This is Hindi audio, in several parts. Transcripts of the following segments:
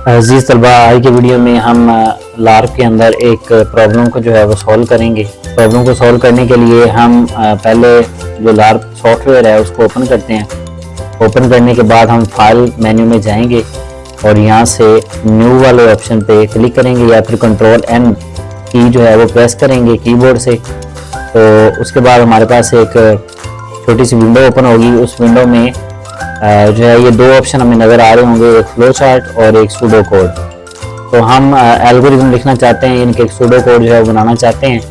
अजीज़ तलबा, आज की वीडियो में हम लार्प के अंदर एक प्रॉब्लम को जो है वो सॉल्व करेंगे। प्रॉब्लम को सॉल्व करने के लिए हम पहले जो लार्प सॉफ्टवेयर है उसको ओपन करते हैं। ओपन करने के बाद हम फाइल मेन्यू में जाएंगे और यहाँ से न्यू वाले ऑप्शन पे क्लिक करेंगे या फिर कंट्रोल एन की जो है वो प्रेस करेंगे कीबोर्ड से। तो उसके बाद हमारे पास एक छोटी सी विंडो ओपन होगी। उस विंडो में जो है ये दो ऑप्शन हमें नज़र आ रहे होंगे, एक फ्लो चार्ट और एक सूडो कोड। तो हम एल्गोरिथम लिखना चाहते हैं, इनके एक सूडो कोड जो है वो बनाना चाहते हैं,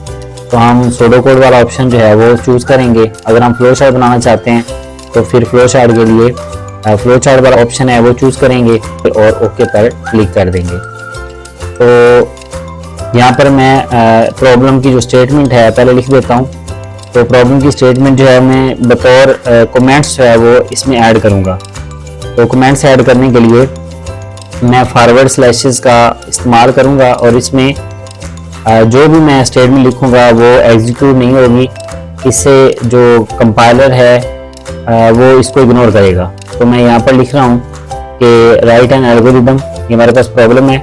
तो हम सूडो कोड वाला ऑप्शन जो है वो चूज़ करेंगे। अगर हम फ्लो चार्ट बनाना चाहते हैं तो फिर फ्लो चार्ट के लिए फ्लो चार्ट वाला ऑप्शन है वो चूज़ करेंगे और ओके पर क्लिक कर देंगे। तो यहाँ पर मैं प्रॉब्लम की जो स्टेटमेंट है पहले लिख देता हूँ। तो प्रॉब्लम की स्टेटमेंट जो है मैं बतौर कमेंट्स जो है वो इसमें ऐड करूँगा। तो कमेंट्स ऐड करने के लिए मैं फॉरवर्ड स्लैशेस का इस्तेमाल करूँगा और इसमें जो भी मैं स्टेटमेंट लिखूँगा वो एग्जीक्यूट नहीं होगी। इससे जो कंपाइलर है वो इसको इग्नोर करेगा। तो मैं यहाँ पर लिख रहा हूँ कि राइट एन एल्गोरिदम, ये हमारे पास प्रॉब्लम है,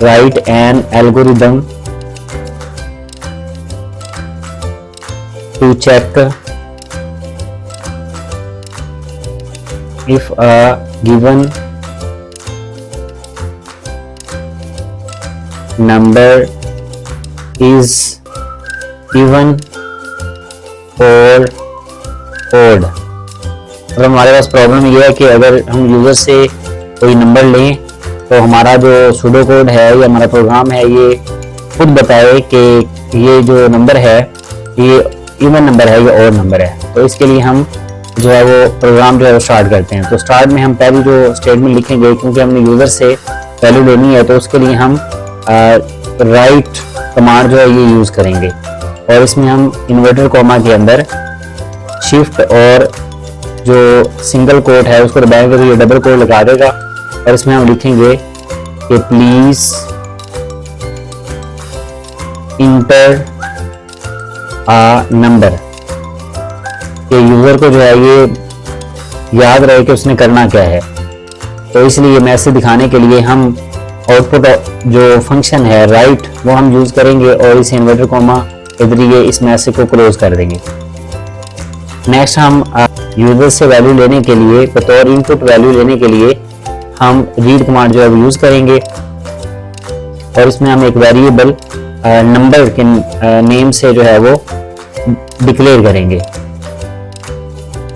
right N algorithm to check if a given number is even or odd। और हमारे पास प्रॉब्लम ये है कि अगर हम यूजर से कोई नंबर लें तो हमारा जो सूडो कोड है या हमारा प्रोग्राम है ये खुद बताए कि ये जो नंबर है ये इवन नंबर है या और नंबर है। तो इसके लिए हम जो है वो प्रोग्राम जो है वो स्टार्ट करते हैं। तो स्टार्ट में हम पहली जो स्टेटमेंट लिखेंगे, क्योंकि हमने यूज़र से वैल्यू लेनी है तो उसके लिए हम राइट कमांड जो है ये यूज़ करेंगे। और इसमें हम इन्वर्टर कॉमा के अंदर शिफ्ट और जो सिंगल कोट है उसको दबाएंगे तो ये डबल कोट लगा देगा। और इसमें हम लिखेंगे कि प्लीज़ इंटर नंबर, कि यूज़र को जो है ये याद रहे कि उसने करना क्या है। तो इसलिए मैसेज दिखाने के लिए हम आउटपुट जो फंक्शन है राइट वो हम यूज़ करेंगे और इस इन्वर्टर कॉमा के जरिए इस मैसेज को क्लोज कर देंगे। नेक्स्ट हम यूज़र से वैल्यू लेने के लिए, बतौर इनपुट वैल्यू लेने के लिए हम रीड कमांड जो है यूज़ करेंगे और इसमें हम एक वेरिएबल नंबर के नेम से जो है वो डिक्लेयर करेंगे।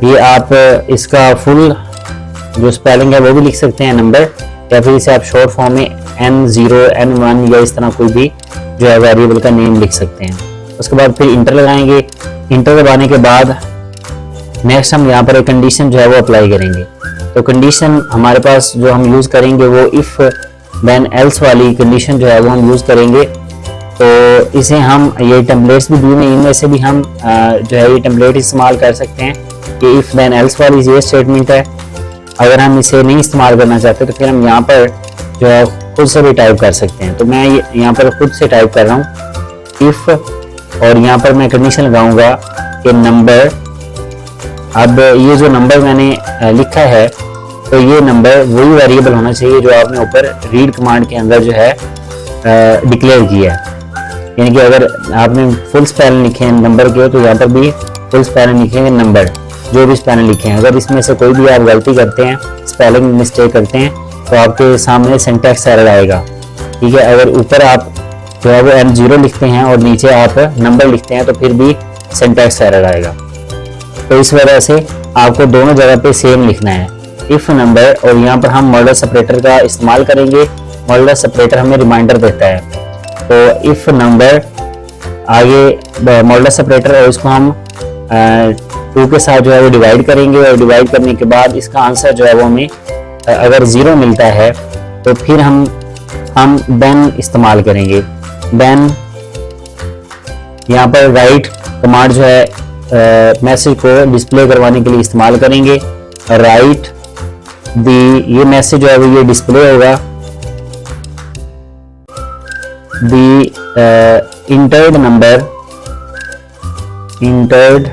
ये आप इसका फुल जो स्पेलिंग है वो भी लिख सकते हैं नंबर, या फिर इसे आप शॉर्ट फॉर्म में N0 N1 या इस तरह कोई भी जो है वेरिएबल का नेम लिख सकते हैं। उसके बाद फिर इंटर लगाएंगे। इंटर दबाने के बाद नेक्स्ट हम यहाँ पर एक कंडीशन जो है वो अप्लाई करेंगे। तो कंडीशन हमारे पास जो हम यूज़ करेंगे वो इफ़ देन एल्स वाली कंडीशन जो है वो हम यूज़ करेंगे। तो इसे हम ये टेम्पलेट्स भी दिए हैं, इनमें से भी हम जो है ये टेम्पलेट इस्तेमाल कर सकते हैं कि इफ़ देन एल्स वाली ये स्टेटमेंट है। अगर हम इसे नहीं इस्तेमाल करना चाहते तो फिर हम यहाँ पर जो है खुद से भी टाइप कर सकते हैं। तो मैं यहाँ पर खुद से टाइप कर रहा हूँ इफ़, और यहाँ पर मैं कंडीशन लगाऊंगा कि नंबर, अब ये जो नंबर मैंने लिखा है तो ये नंबर वही वेरिएबल होना चाहिए जो आपने ऊपर रीड कमांड के अंदर जो है डिक्लेयर किया है। यानी कि अगर आपने फुल स्पेलिंग लिखे हैं नंबर के तो यहाँ पर भी फुल स्पेलिंग लिखेंगे नंबर, जो भी स्पेलिंग लिखे हैं। अगर इसमें से कोई भी आप गलती करते हैं, स्पेलिंग मिस्टेक करते हैं, तो आपके सामने सिंटैक्स एरर आएगा। ठीक है, अगर ऊपर आप जो है वो N0 लिखते हैं और नीचे आप नंबर लिखते हैं तो फिर भी सिंटैक्स एरर आएगा। तो इस वजह से आपको दोनों जगह पे सेम लिखना है, इफ़ नंबर, और यहाँ पर हम मॉडल सेपरेटर का इस्तेमाल करेंगे। मॉडल सेपरेटर हमें रिमाइंडर देता है। तो इफ़ नंबर आगे मॉडल सेपरेटर, और इसको हम 2 के साथ जो है वो डिवाइड करेंगे और डिवाइड करने के बाद इसका आंसर जो है वो हमें अगर 0 मिलता है तो फिर हम देन इस्तेमाल करेंगे। देन यहाँ पर राइट कमांड जो है मैसेज को डिस्प्ले करवाने के लिए इस्तेमाल करेंगे। राइट ये मैसेज जो है वो ये डिस्प्ले होगा। entered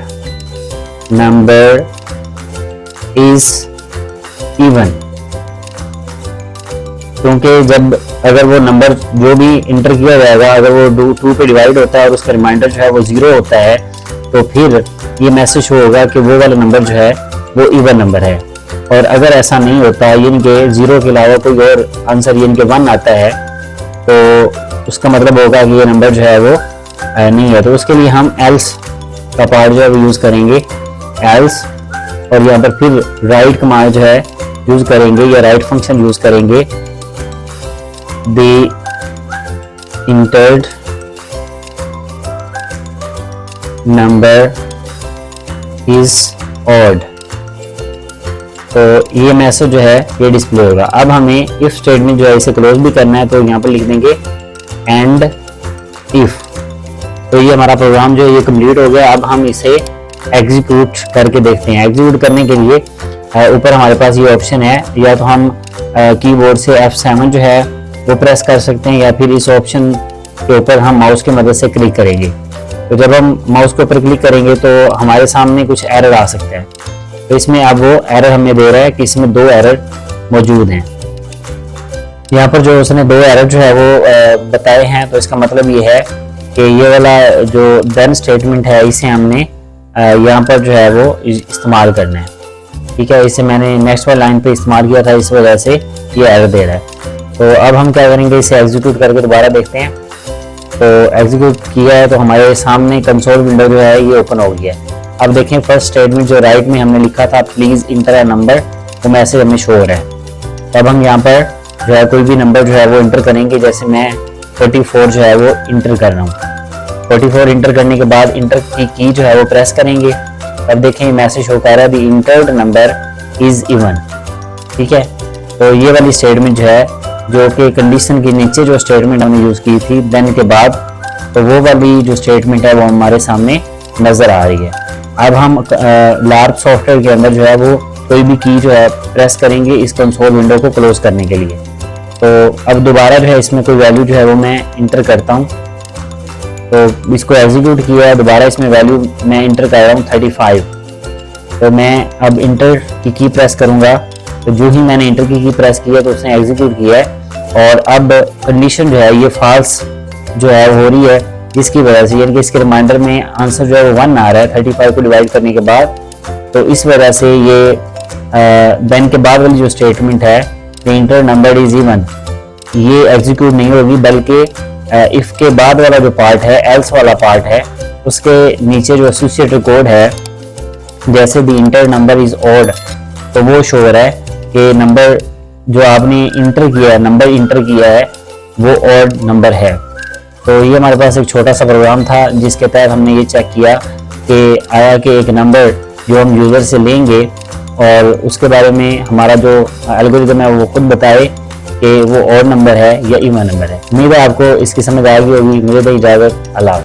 number is even। क्योंकि जब अगर वो नंबर जो भी इंटर किया जाएगा अगर वो 2 पे डिवाइड होता है और उसका रिमाइंडर जो है वो 0 होता है तो फिर ये मैसेज शो होगा कि वो वाला नंबर जो है वो इवन नंबर है। और अगर ऐसा नहीं होता यानी कि 0 के अलावा कोई और आंसर यानी कि 1 आता है तो उसका मतलब होगा कि ये नंबर जो है वो नहीं है। तो उसके लिए हम एल्स का पार्ट जो है वो यूज़ करेंगे, एल्स, और यहाँ पर फिर राइट कमांड जो है यूज़ करेंगे या राइट फंक्शन यूज़ करेंगे। The entered number is odd, तो ये मैसेज जो है ये डिस्प्ले होगा। अब हमें इफ स्टेटमेंट जो है इसे क्लोज भी करना है तो यहाँ पर लिख देंगे एंड इफ। तो ये हमारा प्रोग्राम जो है ये कंप्लीट हो गया। अब हम इसे एग्जीक्यूट करके देखते हैं। एग्जीक्यूट करने के लिए ऊपर हमारे पास ये ऑप्शन है, या तो हम कीबोर्ड से F7 जो है वो प्रेस कर सकते हैं या फिर इस ऑप्शन के ऊपर हम माउस की मदद से क्लिक करेंगे। तो जब हम माउस के ऊपर क्लिक करेंगे तो हमारे सामने कुछ एरर आ सकता है। तो इसमें अब वो एरर हमें दे रहा है कि इसमें 2 एरर मौजूद हैं। यहाँ पर जो उसने 2 एरर जो है वो बताए हैं, तो इसका मतलब ये है कि ये वाला जो देन स्टेटमेंट है इसे हमने यहाँ पर जो है वो इस्तेमाल करना है। ठीक है, इसे मैंने नेक्स्ट वाली लाइन पे इस्तेमाल किया था, इस वजह से ये एरर दे रहा है। तो अब हम क्या करेंगे, इसे एग्जीक्यूट करके दोबारा देखते हैं। तो एग्जीक्यूट किया है तो हमारे सामने कंसोल विंडो जो है ये ओपन हो गया है। अब देखें फर्स्ट स्टेटमेंट जो राइट में हमने लिखा था प्लीज इंटर अ नंबर, वो मैसेज हमें शो हो रहा है। तो अब हम यहाँ पर जो है कोई भी नंबर जो है वो इंटर करेंगे। जैसे मैं 44 जो है वो इंटर कर रहा हूँ। 44 इंटर करने के बाद इंटर की जो है वो प्रेस करेंगे। अब देखें मैसेज शो कर रहा है the entered number is even. ठीक है, तो ये वाली स्टेटमेंट जो है जो कि कंडीशन के नीचे जो स्टेटमेंट हमने यूज की थी देन के बाद, तो वो वाली जो स्टेटमेंट है वो हमारे सामने नजर आ रही है। अब हम लार्प सॉफ्टवेयर के अंदर जो है वो कोई भी की जो है प्रेस करेंगे इस कंसोल विंडो को क्लोज करने के लिए। तो अब दोबारा जो है इसमें कोई वैल्यू जो है वो मैं इंटर करता हूँ। तो इसको एग्जीक्यूट किया है, दोबारा इसमें वैल्यू मैं इंटर कर रहा हूँ 35। तो मैं अब इंटर की प्रेस करूँगा, तो जो ही मैंने इंटर की प्रेस किया तो उसने एग्जीक्यूट किया है। और अब कंडीशन जो है ये फॉल्स जो है हो रही है, जिसकी वजह से यानी कि इसके रिमाइंडर में आंसर जो है वो 1 आ रहा है 35 को डिवाइड करने के बाद। तो इस वजह से ये देन के बाद वाली जो स्टेटमेंट है the inter number is even, ये एग्जीक्यूट नहीं होगी, बल्कि इफ के बाद वाला जो पार्ट है, एल्स वाला पार्ट है, उसके नीचे जो एसोसिएटेड कोड है जैसे the inter number is odd, तो वो शो हो रहा है कि नंबर जो आपने इंटर किया है, नंबर इंटर किया है वो ऑड नंबर है। तो ये हमारे पास एक छोटा सा प्रोग्राम था जिसके तहत हमने ये चेक किया कि आया कि एक नंबर जो हम यूज़र से लेंगे और उसके बारे में हमारा जो एल्गोरिथम है वो खुद बताए कि वो ऑड नंबर है या इवन नंबर है। उम्मीद है आपको इसकी समझ आ गई होगी। मुझे दे इजाज़त, अल्लाह।